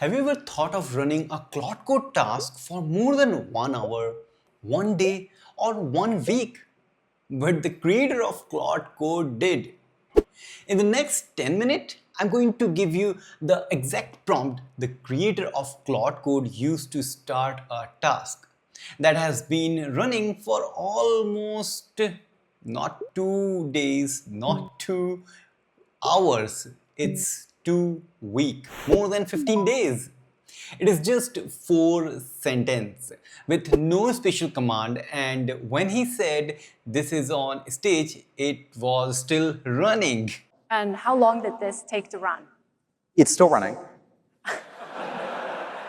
Have you ever thought of running a Claude Code task for more than 1 hour, 1 day, or 1 week? But the creator of Claude Code did. In the next 10 minutes, I'm going to give you the exact prompt the creator of Claude Code used to start a task that has been running for almost not 2 days, not 2 hours. It's 2 weeks, more than 15 days. It is just 4 sentences with no special command, and when he said this is on stage, it was still running. And how long did this take to run? It's still running.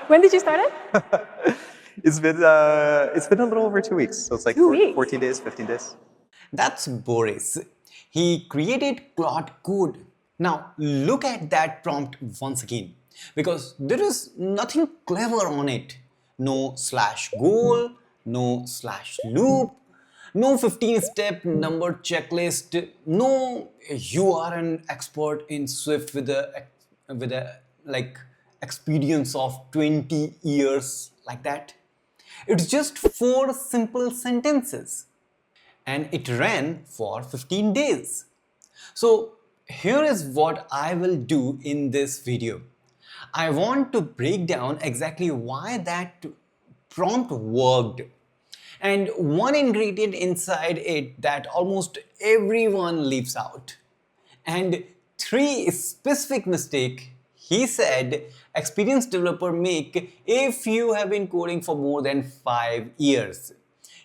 When did you start it? It's been a little over 2 weeks, so it's like 2 weeks. 14 days, 15 days. That's Boris. He created Claude Code. Now look at that prompt once again, because there is nothing clever on it. No slash goal, no slash loop, no 15-step number checklist, no you are an expert in Swift with a like experience of 20 years like that. It's just 4 simple sentences and it ran for 15 days. So here is what I will do in this video. I want to break down exactly why that prompt worked and one ingredient inside it that almost everyone leaves out, and 3 specific mistakes he said experienced developer make if you have been coding for more than 5 years.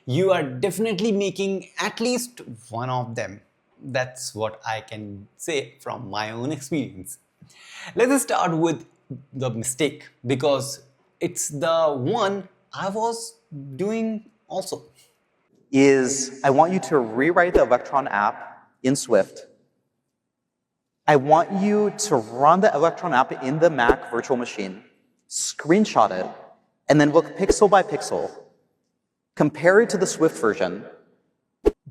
You are definitely making at least one of them. That's what I can say from my own experience. Let's start with the mistake because it's the one I was doing also. Is I want you to rewrite the Electron app in Swift. I want you to run the Electron app in the Mac virtual machine, screenshot it, and then look pixel by pixel. Compare it to the Swift version.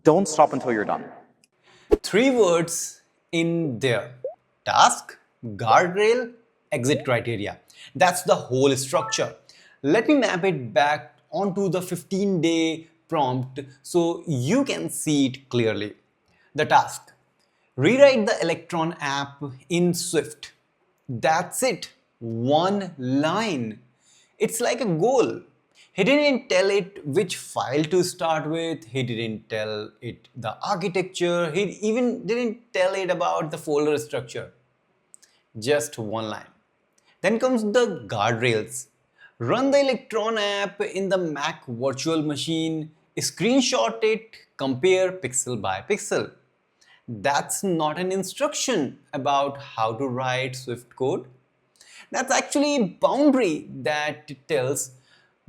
Don't stop until you're done. 3 words in there: task, guardrail, exit criteria. That's the whole structure. Let me map it back onto the 15-day prompt so you can see it clearly. The task: rewrite the Electron app in Swift. That's it. One line. It's like a goal. He didn't tell it which file to start with, he didn't tell it the architecture, he even didn't tell it about the folder structure. Just one line. Then comes the guardrails. Run the Electron app in the Mac virtual machine, screenshot it, compare pixel by pixel. That's not an instruction about how to write Swift code. That's actually a boundary that tells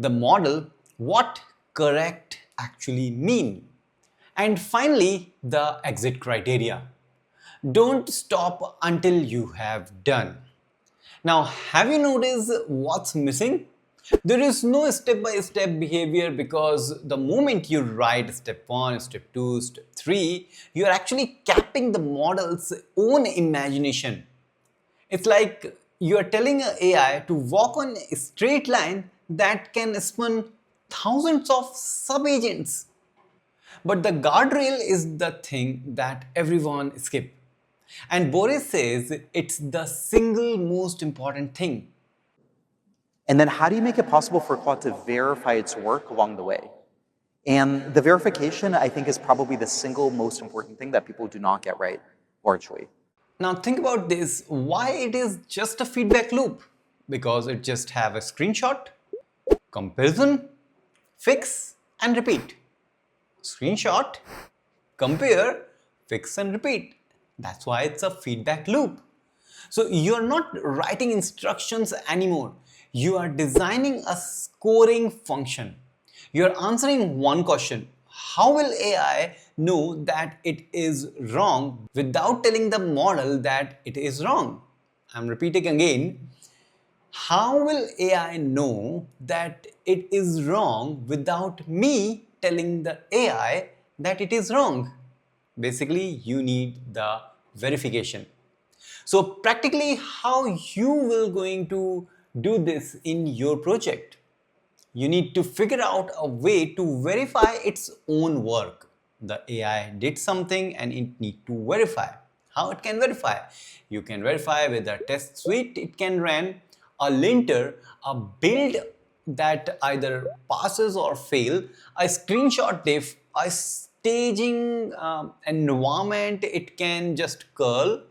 the model what correct actually mean. And finally, the exit criteria. Don't stop until you have done. Now, have you noticed what's missing? There is no step-by-step behavior because the moment you write step 1, step 2, step 3, you are actually capping the model's own imagination. It's like you are telling an AI to walk on a straight line that can spin thousands of sub-agents. But the guardrail is the thing that everyone skips. And Boris says it's the single most important thing. And then how do you make it possible for Claude to verify its work along the way? And the verification, I think, is probably the single most important thing that people do not get right, largely. Now think about this, why it is just a feedback loop? Because it just have a screenshot, comparison, fix and repeat. Screenshot, compare, fix and repeat. That's why it's a feedback loop. So you're not writing instructions anymore. You are designing a scoring function. You're answering one question: how will AI know that it is wrong without telling the model that it is wrong? I'm repeating again. How will AI know that it is wrong without me telling the AI that it is wrong? Basically, you need the verification. So practically how you will going to do this in your project. You need to figure out a way to verify its own work. The AI did something and it need to verify. How it can verify? You can verify with a test suite it can run, a linter, a build that either passes or fail, a screenshot diff, a staging environment it can just curl,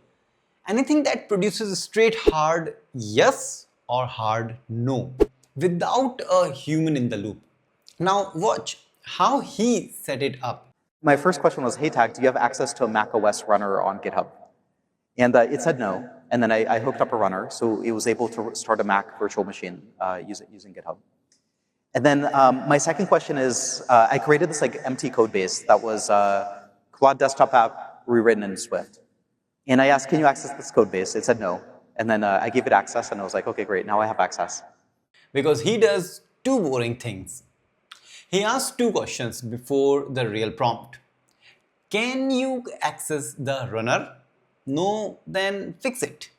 anything that produces a straight hard yes or hard no without a human in the loop. Now watch how he set it up. My first question was, hey Tag, do you have access to a Mac OS runner on GitHub? And it said no. And then I hooked up a runner, so it was able to start a Mac virtual machine using GitHub. And then my second question is, I created this like empty code base that was Claude desktop app rewritten in Swift. And I asked, can you access this code base? It said no. And then I gave it access, and I was like, okay, great, now I have access. Because he does two boring things. He asks two questions before the real prompt. Can you access the runner? No, then fix it.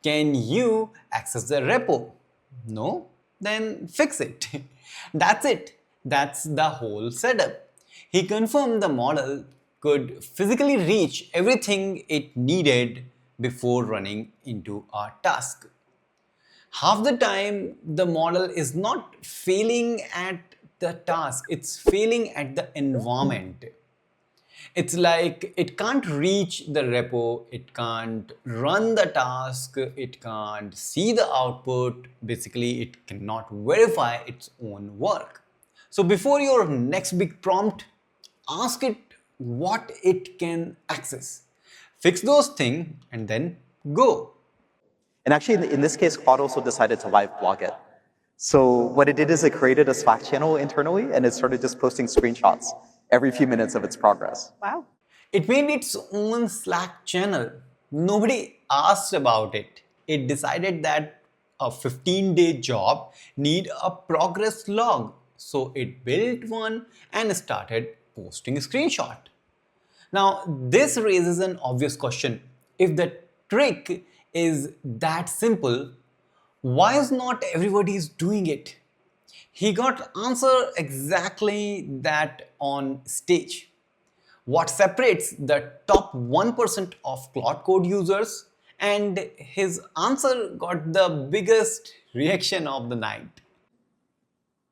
Can you access the repo? No, then fix it. That's it. That's the whole setup. He confirmed the model could physically reach everything it needed before running into a task. Half the time, the model is not failing at the task, it's failing at the environment. It's like it can't reach the repo, it can't run the task, it can't see the output, basically it cannot verify its own work. So before your next big prompt, ask it what it can access. Fix those things and then go. And actually, in this case, Claude also decided to live blog it. So what it did is it created a Slack channel internally, and it started just posting screenshots every few minutes of its progress. Wow. It made its own Slack channel. Nobody asked about it. It decided that a 15-day job need a progress log. So it built one and started posting a screenshot. Now, this raises an obvious question. If the trick is that simple, why is not everybody is doing it? He got answer exactly that on stage. What separates the top 1% of Claude Code users, and his answer got the biggest reaction of the night.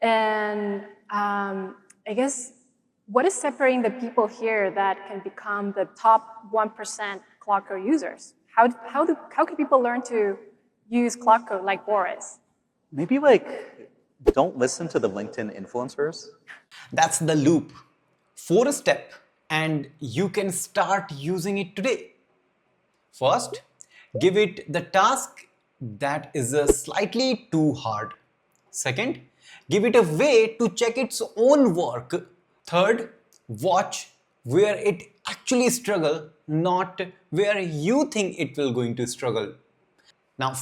And I guess what is separating the people here that can become the top 1% Claude Code users? How can people learn to use Claude Code like Boris? Maybe like, don't listen to the LinkedIn influencers. That's the loop. 4 step and you can start using it today. First, give it the task that is slightly too hard. Second, give it a way to check its own work. Third, watch where it actually struggles, not where you think it will going to struggle. Now,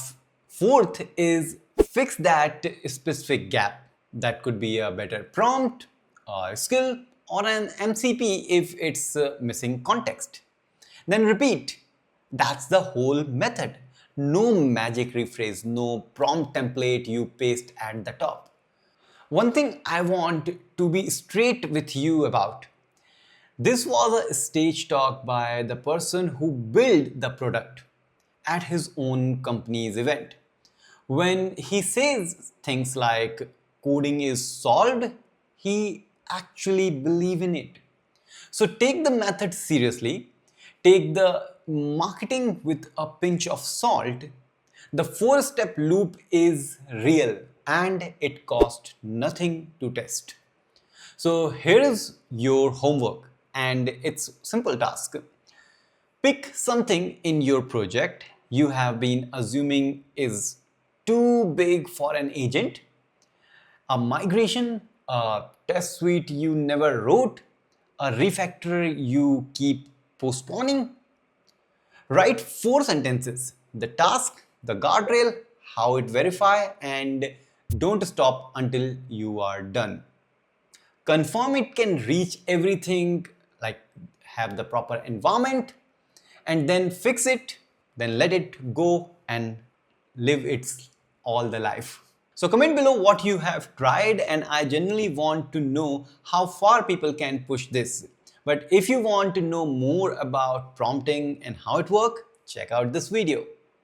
fourth is fix that specific gap. That could be a better prompt, a skill, or an MCP if it's missing context. Then repeat. That's the whole method. No magic rephrase, no prompt template you paste at the top. One thing I want to be straight with you about. This was a stage talk by the person who built the product at his own company's event. When he says things like coding is solved, he actually believes in it. So take the method seriously, take the marketing with a pinch of salt. The 4-step loop is real and it costs nothing to test. So here is your homework and it's simple task. Pick something in your project you have been assuming is too big for an agent, a migration, a test suite you never wrote, a refactor you keep postponing. Write 4 sentences, the task, the guardrail, how it verify, and don't stop until you are done. Confirm it can reach everything, like have the proper environment, and then fix it, then let it go and live its all the life. So comment below what you have tried, and I genuinely want to know how far people can push this. But if you want to know more about prompting and how it works, check out this video.